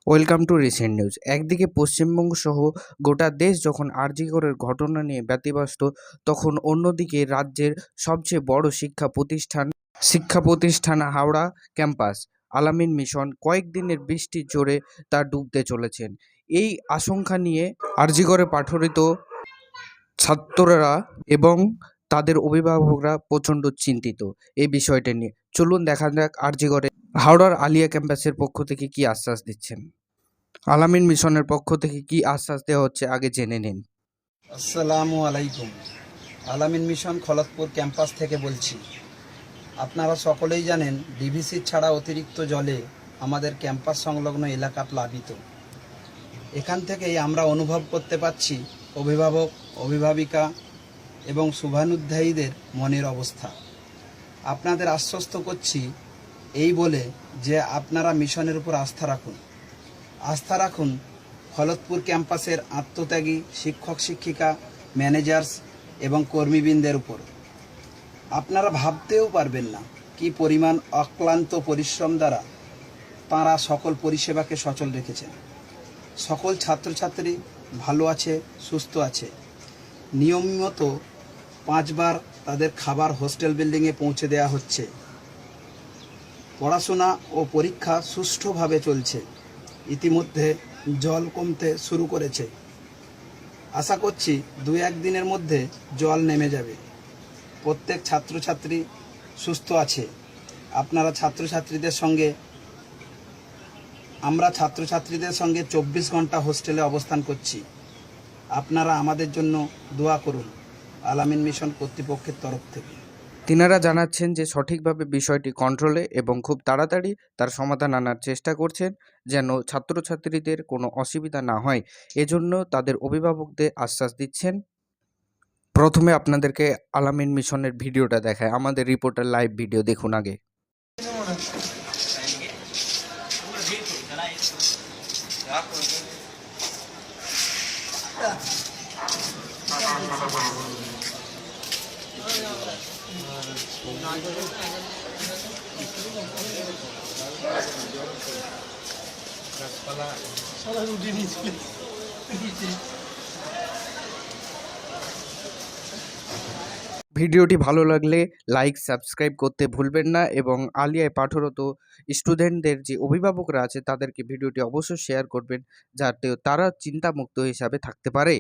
Welcome to recent news. একদিকে পশ্চিমবঙ্গ সহ গোটা দেশ যখন আরজি করের ঘটনা নিয়ে ব্যতিব্যস্ত, তখন অন্যদিকে রাজ্যের সবচেয়ে বড় শিক্ষা প্রতিষ্ঠান হাওড়া ক্যাম্পাস আলামিন মিশন কয়েকদিনের বৃষ্টির জোরে তা ডুবতে চলেছেন। এই আশঙ্কা নিয়ে আরজি করে পাঠরিত ছাত্ররা এবং তাদের অভিভাবকরা প্রচণ্ড চিন্তিত এই বিষয়টা নিয়ে। চলুন দেখা যাক আরজি করে হাওড়ার আলিয়া ক্যাম্পাসের পক্ষ থেকে কি আশ্বাস দিচ্ছেন। আলামিন মিশনের পক্ষ থেকে কি আশ্বাস দেওয়া হচ্ছে আগে জেনে নিন। আসসালামু আলাইকুম। আলামিন মিশন খলতপুর ক্যাম্পাস থেকে বলছি। আপনারা সকলেই জানেন ডিভিসি ছাড়া অতিরিক্ত জলে আমাদের ক্যাম্পাস সংলগ্ন এলাকা প্লাবিত। এখান থেকেই আমরা অনুভব করতে পারছি অভিভাবক, অভিভাবিকা এবং শুভানুধ্যায়ীদের মনের অবস্থা। আপনাদের আশ্বস্ত করছি এই বলে যে আপনারা মিশনের উপর আস্থা রাখুন খলতপুর ক্যাম্পাসের আত্মত্যাগী শিক্ষক শিক্ষিকা, ম্যানেজার্স এবং কর্মীবৃন্দের উপর। আপনারা ভাবতেও পারবেন না কি পরিমাণ অক্লান্ত পরিশ্রম দ্বারা তাঁরা সকল পরিষেবাকে সচল রেখেছেন। সকল ছাত্রছাত্রী ভালো আছে, সুস্থ আছে। নিয়মিত 5 বার তাদের খাবার হোস্টেল বিল্ডিংয়ে পৌঁছে দেওয়া হচ্ছে। পড়াশোনা ও পরীক্ষা সুষ্ঠুভাবে চলছে। ইতিমধ্যে জল কমতে শুরু করেছে। আশা করছি 2-1 দিনের মধ্যে জল নেমে যাবে। প্রত্যেক ছাত্রছাত্রী সুস্থ আছে। আমরা ছাত্রছাত্রীদের সঙ্গে 24 ঘন্টা হোস্টেলে অবস্থান করছি। আপনারা আমাদের জন্য দোয়া করুন আলামিন মিশন কর্তৃপক্ষের তরফ থেকে। তিনারা জানাচ্ছেন যে সঠিকভাবে বিষয়টি কন্ট্রোলে এবং খুব তাড়াতাড়ি তার সমাধান আনার চেষ্টা করছেন, যেন ছাত্রছাত্রীদের কোনো অসুবিধা না হয়। এজন্য তাদের অভিভাবকদের আশ্বাস দিচ্ছেন। প্রথমে আপনাদেরকে আলামিন মিশনের ভিডিওটা দেখায়, আমাদের রিপোর্টার লাইভ ভিডিও দেখুন আগে। ভিডিওটি ভালো লাগলে লাইক, সাবস্ক্রাইব করতে ভুলবেন না এবং আলিয়ায় পাঠরত স্টুডেন্টদের যে অভিভাবকরা আছে তাদেরকে ভিডিওটি অবশ্যই শেয়ার করবেন, যাতে তারা চিন্তামুক্ত হিসাবে থাকতে পারে।